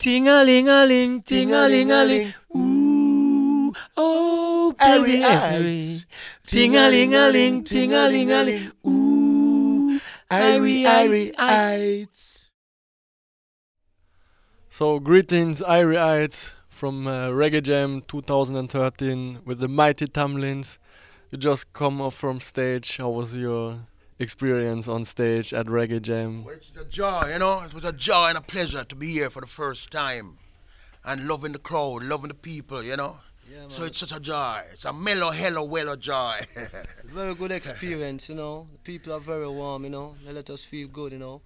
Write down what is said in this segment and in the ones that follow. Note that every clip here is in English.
Ting-a-ling-a-ling, ting-a-ling-a-ling. Ooh, oh, baby, IrieItes. ting-a-ling-a-ling, ting-a-ling-a-ling. Ooh, IrieItes. So greetings, IrieItes from Reggaejam 2013 with the mighty Tamlins. You just come off from stage. How was your experience on stage at Reggaejam? Well, it's a joy, you know. It was a joy and a pleasure to be here for the first time and loving the crowd, loving the people, you know. Yeah, So it's such a joy. It's a mellow, hello, wellow joy. very good experience, you know. The people are very warm, you know. They let us feel good, you know.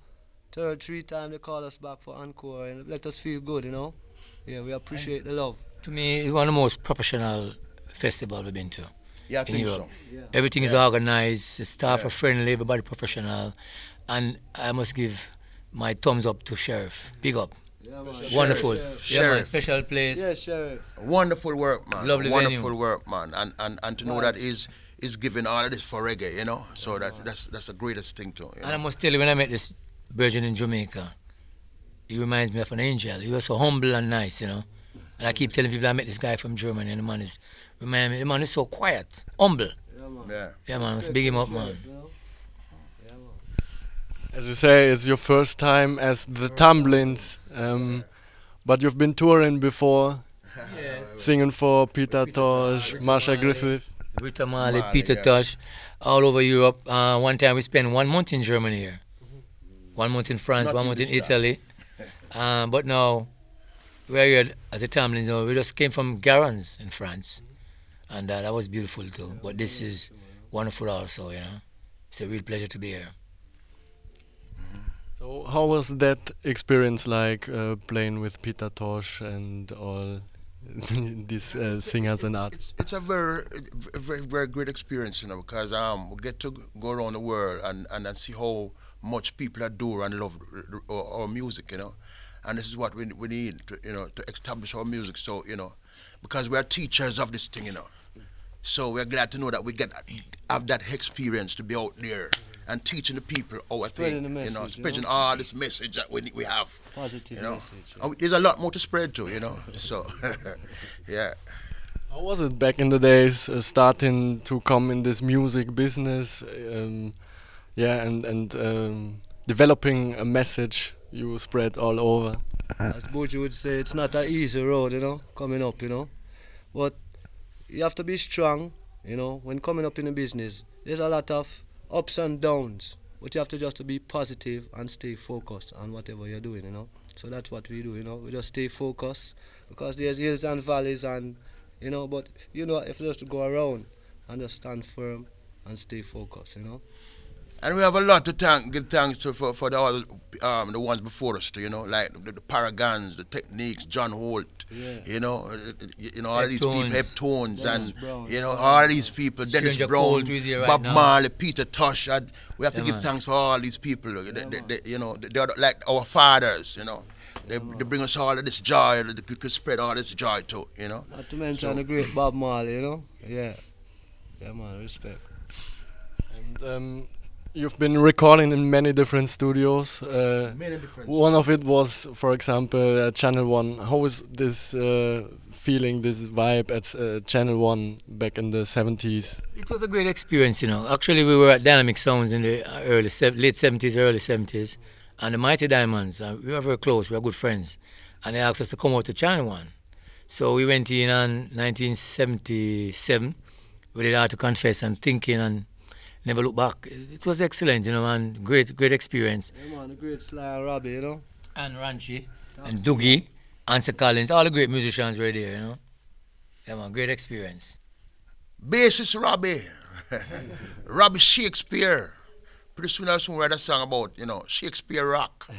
Three times they call us back for encore and let us feel good, you know. Yeah, we appreciate the love. To me, it's one of the most professional festivals we've been to. Yeah, I in think Europe. so. Yeah. Everything is organized, the staff Yeah. are friendly, everybody professional. And I must give my thumbs up to Sheriff. Big up. Yeah, man. Wonderful. Sheriff. Yeah, man, Sheriff. special place. Yeah, Sheriff. Wonderful work, man. Lovely Wonderful venue. work, man. And to know that is giving all of this for reggae, you know. So that's the greatest thing too. You And I know? must tell you, when I met this virgin in Jamaica, he reminds me of an angel. He was so humble and nice, you know. And I keep telling people I met this guy from Germany, and the man is so quiet, humble. Yeah, man. Yeah. Yeah, man, let's big him up, man. You know? Yeah, man. As you say, it's your first time as the Tamlins, but you've been touring before, Yes. singing for Peter Tosh, Marsha Marley. Griffith. Rita Marley, Marley, Peter yeah. Tosh, all over Europe. One time we spent 1 month in Germany here, 1 month in France, Not 1 in month in this Italy. But now we're here as a Tamlins. You know, we just came from Garans in France, and that was beautiful too. But this is wonderful also. You know, it's a real pleasure to be here. So how was that experience like playing with Peter Tosh and all these singers and artists? It's a very great experience, you know, because we get to go around the world and see how much people adore and love our music, you know. And this is what we need to, you know, to establish our music. So, you know, because we are teachers of this thing, you know. So we're glad to know that we have that experience to be out there and teaching the people our Spreading thing, the you know, message, you spreading know. all this message that we have. Positive You know, message. And there's a lot more to spread too, you know. So, yeah. How was it back in the days, starting to come in this music business, and developing a message you spread all over? As Buju would say, it's not an easy road, you know, coming up, you know. But you have to be strong, you know, when coming up in the business. There's a lot of ups and downs, but you have to just be positive and stay focused on whatever you're doing, you know. So that's what we do, you know. We just stay focused because there's hills and valleys and, you know, but, you know, if you just go around and just stand firm and stay focused, you know. And we have a lot to give thanks to for the ones before us, too, you know, like the Paragons, the Techniques, John Holt, Yeah. you know, all of these people, Heptones. Heptones, Dennis and Brown. you know, all of these people, Dennis Stranger Brown, Cold is here right Bob now. Marley, Peter Tosh, and we have to Yeah, give man. thanks for all these people. You know, they're like our fathers, you know. They bring us all of this joy, we could spread all this joy too, you know. Not to mention So- the great Bob Marley, you know. Yeah. Yeah, man, respect. And you've been recording in many different studios. Many different. One of it was, for example, Channel 1. How is this feeling, this vibe at Channel 1 back in the 70s? It was a great experience, you know. Actually, we were at Dynamic Sounds in the late 70s, early 70s. And the Mighty Diamonds, we were very close, we were good friends. And they asked us to come out to Channel 1. So we went in on 1977. We did Hard to Confess and Thinking and Never Look Back. It was excellent, you know, man. Great experience. Yeah, man, the great Sly and Robbie, you know. And Ranchi, and Doogie, Answer Collins, all the great musicians were there, you know. Yeah, man, great experience. Bassist Robbie, Robbie Shakespeare. Pretty soon I'll soon write a song about, you know, Shakespeare rock.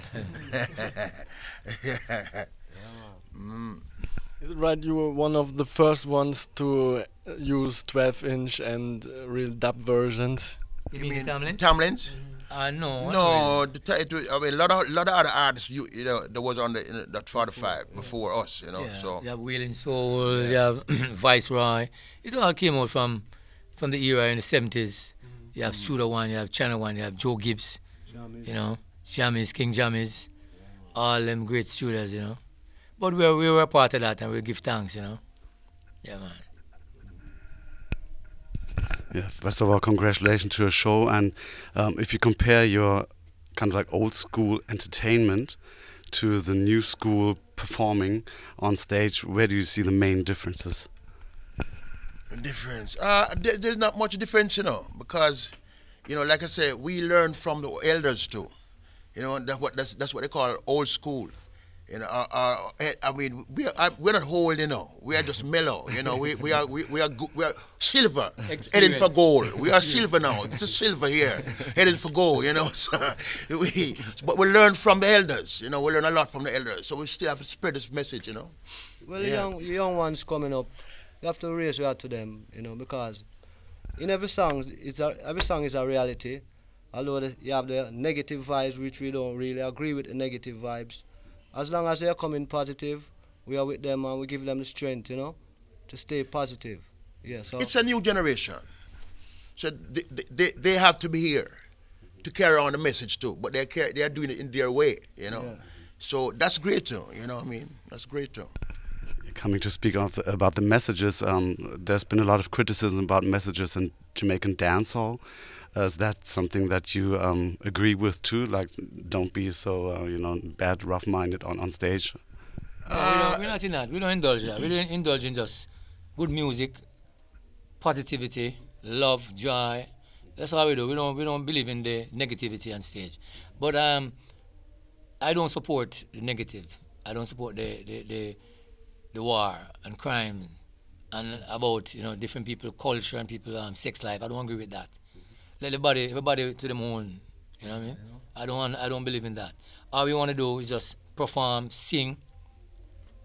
Is it right you were one of the first ones to use 12-inch and real dub versions? You mean Tamlins? Tamlins? No. No, I mean, a lot of other artists, you know, that was on that 45 before us, you know. Yeah, So you have Wheeling Soul, you have Viceroy. It all came out from the era in the 70s. You have Studio One, you have Channel One, you have Joe Gibbs, you know, Jammies, King Jammies, all them great studios, you know. But we were a part of that, and we give thanks, you know. Yeah, man. Yeah, first of all, congratulations to your show. And if you compare your kind of like old school entertainment to the new school performing on stage, where do you see the main differences? Difference? There's not much difference, you know, because, you know, like I said, we learn from the elders too. You know, that's what they call old school. You know, I mean, we're not old, you know. We are just mellow, you know. We are silver, heading for gold. We are silver now. This is silver here, heading for gold, you know. So but we learn from the elders, you know. We learn a lot from the elders, so we still have to spread this message, you know. Well, the young ones coming up, you have to raise your hand to them, you know, because in every song, every song is a reality. Although you have the negative vibes, which we don't really agree with the negative vibes. As long as they are coming positive, we are with them and we give them the strength, you know, to stay positive. Yeah, so it's a new generation, so they have to be here to carry on the message too. But they are doing it in their way, you know. Yeah. So that's great too. You know what I mean? That's great too. Coming to speak about the messages, there's been a lot of criticism about messages in Jamaican dancehall. Is that something that you agree with too? Like, don't be so you know, bad, rough-minded on stage. We're not in that. We don't indulge in that. We don't indulge in just good music, positivity, love, joy. That's all we do. We don't believe in the negativity on stage. But I don't support the negative. I don't support the war and crime and about, you know, different people culture and people sex life. I don't agree with that. Let everybody to them own. You know what I mean? I don't believe in that. All we want to do is just perform, sing,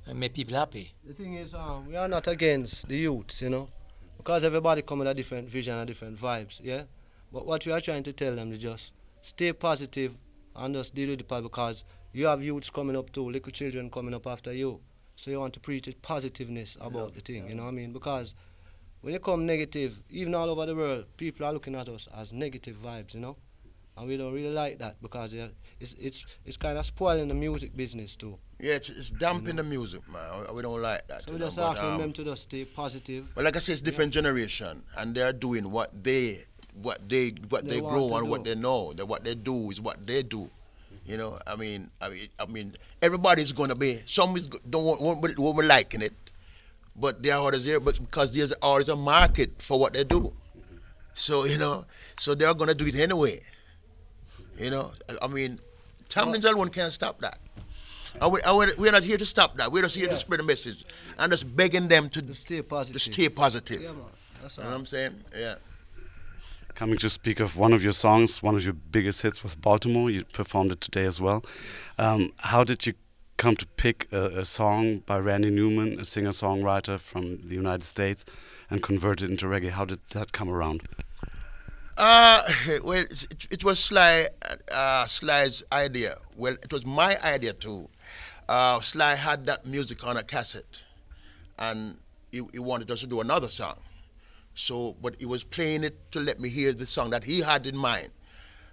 and make people happy. The thing is, we are not against the youths, you know, because everybody come with a different vision and different vibes, yeah. But what we are trying to tell them is just stay positive and just deal with the people, because you have youths coming up too, little children coming up after you. So you want to preach positiveness about the thing, you know what I mean? Because when you come negative, even all over the world, people are looking at us as negative vibes, you know? And we don't really like that, because it's kind of spoiling the music business too. Yeah, it's damping the music, man. We don't like that. So we're just asking them to just stay positive. But like I said, it's different generation, and they're doing what they grow and what they know. What they do is what they do. You know, I mean, everybody's gonna be. Some won't be liking it, but there are others there. But because there's always a market for what they do, so you know, so they're gonna do it anyway. You know, I mean, Tamlins alone can't stop that. And we're not here to stop that. We're just here to spread the message and just begging them to stay positive. To stay positive. Yeah, man. That's you know what I'm saying? Yeah. Coming to speak of one of your songs, one of your biggest hits was Baltimore. You performed it today as well. How did you come to pick a song by Randy Newman, a singer-songwriter from the United States, and convert it into reggae? How did that come around? Well, it was Sly's idea. Well, it was my idea too. Sly had that music on a cassette, and he wanted us to do another song. So, but he was playing it to let me hear the song that he had in mind.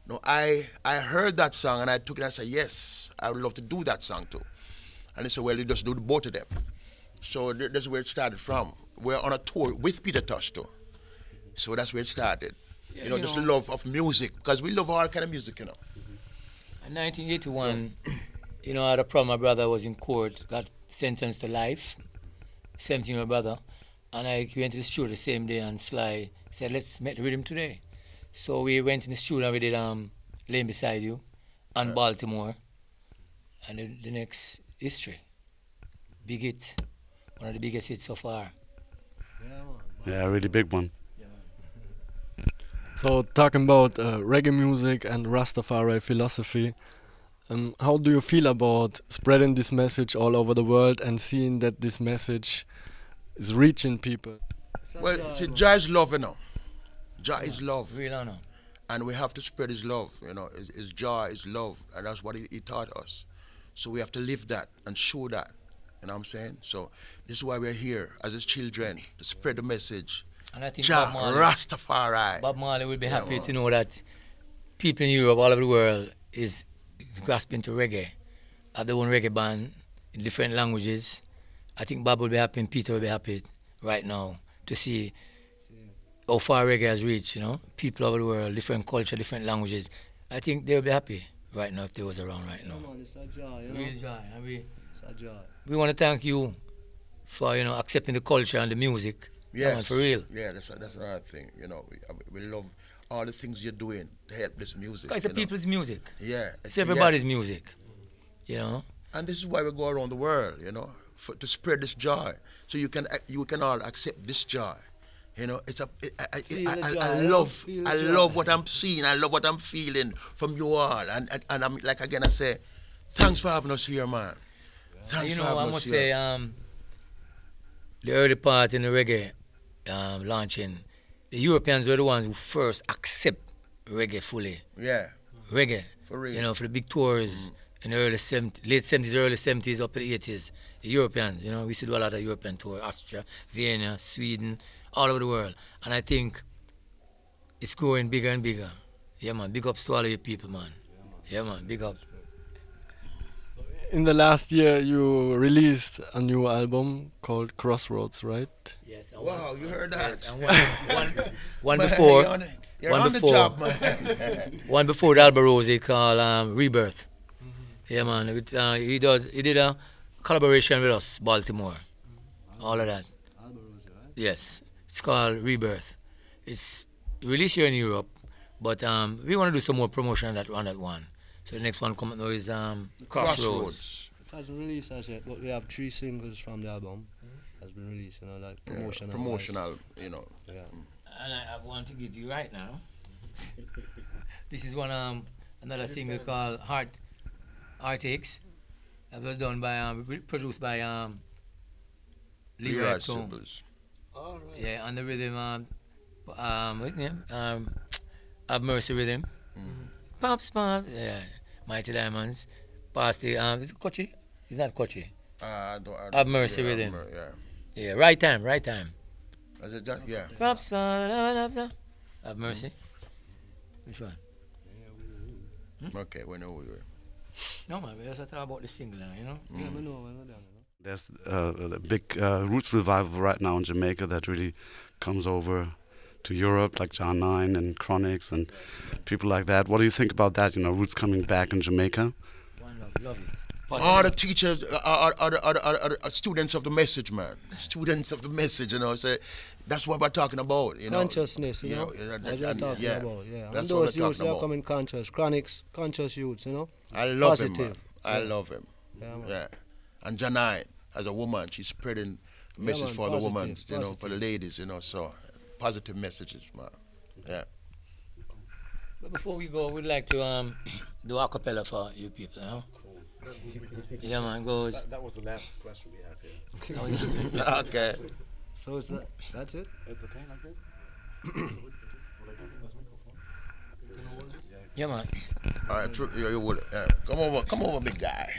No, I heard that song and I took it and I said, yes, I would love to do that song too. And he said, well, you just do both of them. So that's where it started from. We're on a tour with Peter Tosh too. So that's where it started. Yeah, you know, just the love of music, because we love all kind of music, you know. In 1981, you know, I had a problem. My brother was in court, got sentenced to life, 17-year-old brother. And I went to the studio the same day, and Sly said, let's make the rhythm today. So we went in the studio and we did Laying Beside You and Baltimore. And the next history. Big hit. One of the biggest hits so far. Yeah, a really big one. So talking about reggae music and Rastafari philosophy, how do you feel about spreading this message all over the world and seeing that this message is reaching people? Well, see, Jah is love, you know. Jah is love. Real honor. And we have to spread his love, you know. His joy is love, and that's what he taught us. So we have to live that and show that, you know what I'm saying? So this is why we're here as his children, to spread the message. And I think Jah, Rastafari. Bob Marley will be happy to know that people in Europe, all over the world, is grasping to reggae. Have their own reggae band, in different languages. I think Bob will be happy and Peter will be happy right now to see how far reggae has reached, you know. People over the world, different culture, different languages. I think they'll be happy right now if they was around right now. Man, it's a joy, you know. Real joy. And It's a joy. we want to thank you for, you know, accepting the culture and the music. Come on, for real. Yeah, that's another thing. You know, we love all the things you're doing to help this music. It's the people's music. Yeah. It's everybody's music, you know. And this is why we go around the world, you know, to spread this joy, so you can all accept this joy. You know, I love what I'm seeing. I love what I'm feeling from you all. And I'm like again, I say, thanks for having us here, man. Thanks for having us here. I must say, the early part in the reggae launching, the Europeans were the ones who first accept reggae fully. Yeah. Reggae. For real. You know, for the big tours in the late 70s, early 70s, up to the 80s. The Europeans, you know, we used to do a lot of European tours, Austria, Vienna, Sweden, all over the world. And I think it's growing bigger and bigger. Yeah, man. Big ups to all of you people, man. Yeah, man. Big up. In the last year, you released a new album called Crossroads, right? Yes. Wow, you heard that? Yes, one before. You're on the job, man. One before the Alba Rosie called Rebirth. Yeah, man. He did a collaboration with us, Baltimore. All of that. Yes. It's called Rebirth. It's released here in Europe, but we want to do some more promotion on that one. So the next one coming now is Crossroads. It hasn't released as yet, but we have 3 singles from the album. Has been released, you know, like promotional, you know. Yeah. And I want to give you right now. This is one another single called Heartaches. That was done by produced by Lee Wright. All right. Yeah, on the rhythm what's his name? Have Mercy Rhythm. Pop Spot, yeah. Mighty Diamonds. Past the is it Kochi? It's not Kochi. Have Mercy Rhythm. Yeah, right time. Is it that? Yeah. Pop Spot, Have Mercy. Which one? Okay, we know we were. No man, we just talk about the single now, you know? Yeah, we know, we know. There's a big roots revival right now in Jamaica that really comes over to Europe, like John 9 and Chronics and people like that. What do you think about that, you know, roots coming back in Jamaica? One love it. All the teachers are students of the message, man. Students of the message, you know. So that's what we're talking about, you know. Consciousness, you know. That's what we're talking about, yeah. And That's those what we're youths, talking they're about. coming conscious. Chronics, conscious youths, you know. I love Positive. him, man. I love him. Yeah, man. Yeah. And Janine, as a woman, she's spreading the message man, for the women, positive, you know, for the ladies, you know. So positive messages, man. Yeah. But before we go, we'd like to do a cappella for you people, you know? Yeah, man, goes. That was the last question we had here. Okay. So that's it? It's okay like this? Yeah, man. All right, you will. Come over, big guy.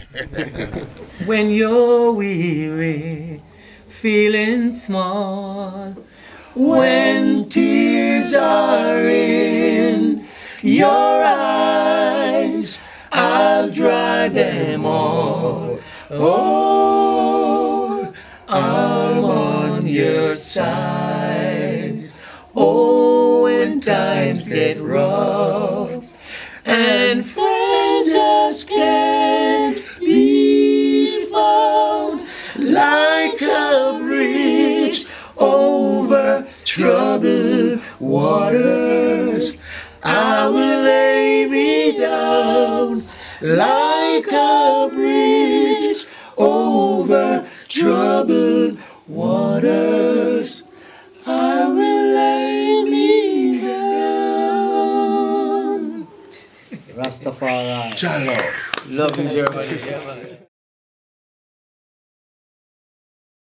When you're weary, feeling small, when tears are in your eyes, I'll dry them all. Oh, I'm on your side. Oh, when times get rough and friends just can't be found, like a bridge over troubled waters, I will lay me down like a bridge over troubled waters. I will lay me down. Rastafari. Shalom. Love you, Germany.